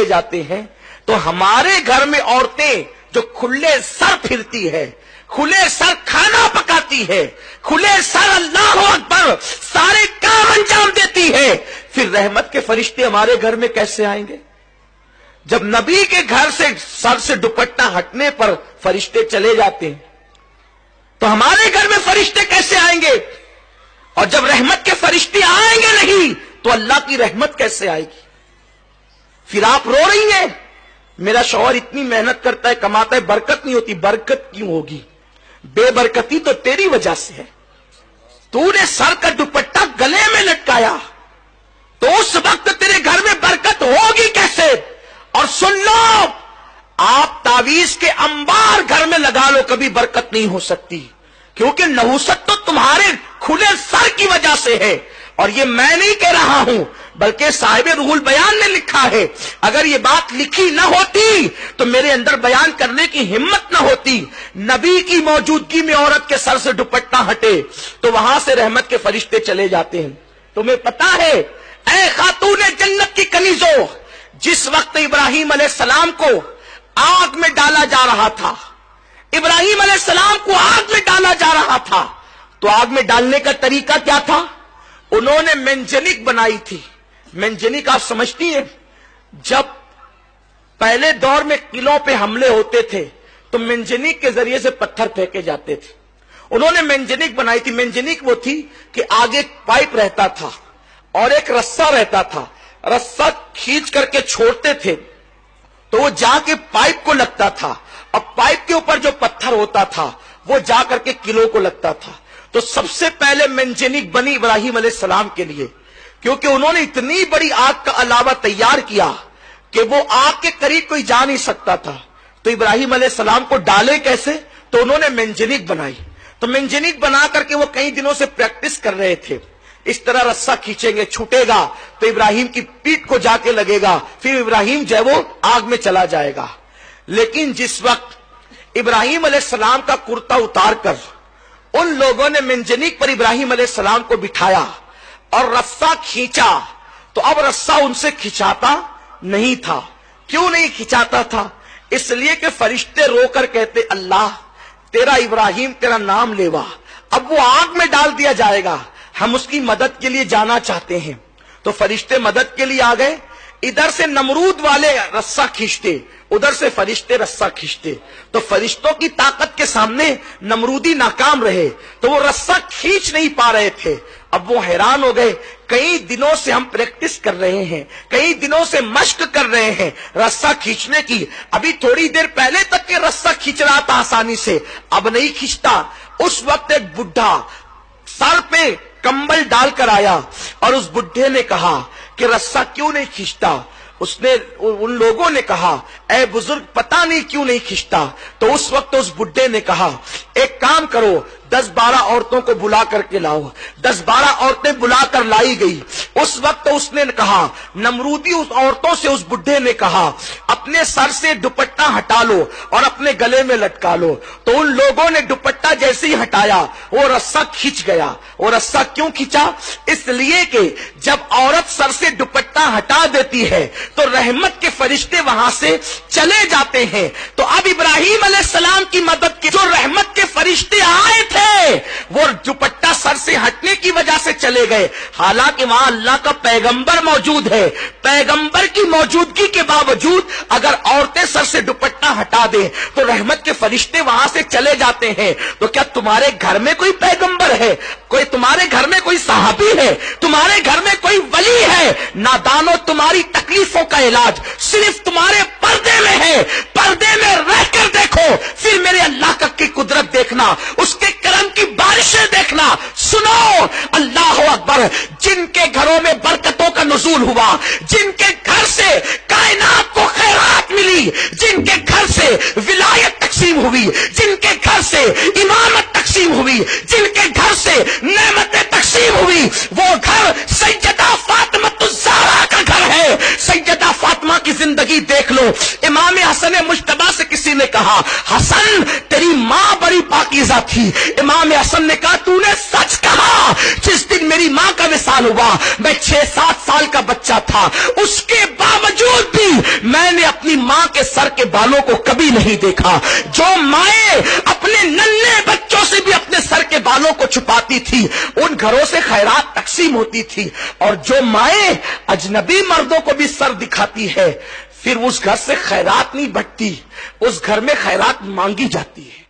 چلے جاتے ہیں تو ہمارے گھر میں عورتیں جو کھلے سر پھرتی ہے، کھلے سر کھانا پکاتی ہے، کھلے سر اللہ اکبر سارے کام انجام دیتی ہے، پھر رحمت کے فرشتے ہمارے گھر میں کیسے آئیں گے؟ جب نبی کے گھر سے سر سے دوپٹہ ہٹنے پر فرشتے چلے جاتے ہیں تو ہمارے گھر میں فرشتے کیسے آئیں گے؟ اور جب رحمت کے فرشتے آئیں گے نہیں تو اللہ کی رحمت کیسے آئے گی؟ پھر آپ رو رہی ہیں میرا شوہر اتنی محنت کرتا ہے کماتا ہے برکت نہیں ہوتی، برکت کیوں ہوگی؟ بے برکتی تو تیری وجہ سے ہے، تو نے سر کا دوپٹہ گلے میں لٹکایا تو اس وقت تیرے گھر میں برکت ہوگی کیسے؟ اور سن لو، آپ تعویذ کے انبار گھر میں لگا لو کبھی برکت نہیں ہو سکتی، کیونکہ نحوست تو تمہارے کھلے سر کی وجہ سے ہے۔ اور یہ میں نہیں کہہ رہا ہوں بلکہ صاحب روح البیان نے لکھا ہے، اگر یہ بات لکھی نہ ہوتی تو میرے اندر بیان کرنے کی ہمت نہ ہوتی۔ نبی کی موجودگی میں عورت کے سر سے دوپٹہ ہٹے تو وہاں سے رحمت کے فرشتے چلے جاتے ہیں۔ تمہیں پتا ہے اے خاتون جنت کی کنیزوں، جس وقت ابراہیم علیہ السلام کو آگ میں ڈالا جا رہا تھا، ابراہیم علیہ السلام کو آگ میں ڈالا جا رہا تھا، تو آگ میں ڈالنے کا طریقہ کیا تھا؟ انہوں نے منجنیق بنائی تھی۔ منجنیق آپ سمجھتی ہیں، جب پہلے دور میں قلعوں پہ حملے ہوتے تھے تو منجنیق کے ذریعے سے پتھر پھینکے جاتے تھے۔ انہوں نے منجنیق بنائی تھی۔ منجنیق وہ تھی کہ آگے پائپ رہتا تھا اور ایک رسہ رہتا تھا، رسہ کھینچ کر کے چھوڑتے تھے تو وہ جا کے پائپ کو لگتا تھا، اور پائپ کے اوپر جو پتھر ہوتا تھا وہ جا کر کے قلعوں کو لگتا تھا۔ تو سب سے پہلے منجنیق بنی ابراہیم علیہ السلام کے لیے، کیونکہ انہوں نے اتنی بڑی آگ کا علاوہ تیار کیا کہ وہ آگ کے قریب کوئی جا نہیں سکتا تھا، تو ابراہیم علیہ السلام کو ڈالے کیسے؟ تو انہوں نے منجنیق بنائی۔ تو منجنیق بنا کر کے وہ کئی دنوں سے پریکٹس کر رہے تھے، اس طرح رسہ کھینچیں گے، چھوٹے گا تو ابراہیم کی پیٹھ کو جا کے لگے گا، پھر ابراہیم جو ہے وہ آگ میں چلا جائے گا۔ لیکن جس وقت ابراہیم علیہ السلام کا کرتا اتار کر ان لوگوں نے منجنیق پر ابراہیم علیہ السلام کو بٹھایا اور رسہ کھینچا تو اب رسہ ان سے کھینچاتا نہیں تھا۔ کیوں نہیں کھینچاتا تھا؟ اس لیے کہ فرشتے رو کر کہتے اللہ تیرا ابراہیم تیرا نام لیوا، اب وہ آگ میں ڈال دیا جائے گا، ہم اس کی مدد کے لیے جانا چاہتے ہیں۔ تو فرشتے مدد کے لیے آ گئے، ادھر سے نمرود والے رسہ کھینچتے، ادھر سے فرشتے رسہ کھینچتے، تو فرشتوں کی طاقت کے سامنے نمرودی ناکام رہے تو وہ رسہ کھینچ نہیں پا رہے تھے۔ اب وہ حیران ہو گئے، کئی دنوں سے ہم پریکٹس کر رہے ہیں، کئی دنوں سے مشق کر رہے ہیں رسہ کھینچنے کی، ابھی تھوڑی دیر پہلے تک کہ رسہ کھینچ رہا تھا آسانی سے، اب نہیں کھینچتا۔ اس وقت ایک بڈھا سر پہ کمبل ڈال کر آیا اور اس بڈھے نے کہا کہ رسہ کیوں نہیں کھینچتا؟ اس نے ان لوگوں نے کہا اے بزرگ پتہ نہیں کیوں نہیں کھینچتا۔ تو اس وقت اس بڈھے نے کہا ایک کام کرو، 10-12 عورتوں کو بلا کر کے لاؤ۔ 10-12 عورتیں بلا کر لائی گئی۔ اس وقت اس نے کہا، نمرودی اس عورتوں سے اس بڈھے نے کہا اپنے سر سے دوپٹہ ہٹا لو اور اپنے گلے میں لٹکا لو۔ تو ان لوگوں نے دوپٹہ جیسے ہی ہٹایا وہ رسہ کھینچ گیا۔ وہ رسہ کیوں کھینچا؟ اس لیے کہ جب عورت سر سے دوپٹہ ہٹا دیتی ہے تو رحمت کے فرشتے وہاں سے چلے جاتے ہیں۔ تو اب ابراہیم علیہ السلام کی مدد کے جو رحمت کے فرشتے آئے تھے وہ دوپٹہ سر سے ہٹنے کی وجہ سے چلے گئے، حالانکہ وہاں اللہ کا پیغمبر موجود ہے۔ پیغمبر کی موجودگی کے باوجود اگر عورتیں سر سے دوپٹہ ہٹا دیں تو رحمت کے فرشتے وہاں سے چلے جاتے ہیں۔ تو کیا تمہارے گھر میں کوئی پیغمبر ہے؟ کوئی تمہارے گھر میں کوئی صحابی ہے؟ تمہارے گھر میں کوئی ولی ہے؟ نادانو تمہاری تکلیفوں کا علاج صرف تمہارے پردے میں ہے۔ پردے میں رہ کر دیکھو، پھر میرے اللہ کی قدرت دیکھنا، اس کے کرم کی بارشیں دیکھنا۔ سنو اللہ اکبر، جن کے گھروں میں برکتوں کا نزول ہوا، جن کے گھر سے کائنات کو خیرات ملی، جن کے گھر سے ولایت تقسیم ہوئی، جن کے گھر سے امامت تقسیم ہوئی، جن کے گھر سے نعمتیں تقسیم ہوئی، وہ گھر سیدہ فاطمہ الزہرا کا گھر ہے۔ سیدہ فاطمہ کی زندگی دیکھ لو. امام حسن مجتبی سے کسی نے کہا حسن تیری ماں بڑی پاکیزہ تھی. امام حسن نے کہا تو نے سچ کہا. جس دن میری ماں کا وصال ہوا میں 6-7 سال کا بچہ تھا, اس کے باوجود بھی میں نے اپنی ماں کے سر کے بالوں کو کبھی نہیں دیکھا. جو مائیں اپنے ننھے بچوں سے بھی اپنے سر کے بالوں کو چھپاتی تھی ان گھروں سے خیرات تقسیم ہوتی تھی, اور جو مائیں اجنبی مردوں کو بھی سر دکھاتی ہے پھر اس گھر سے خیرات نہیں بٹتی, اس گھر میں خیرات مانگی جاتی ہے.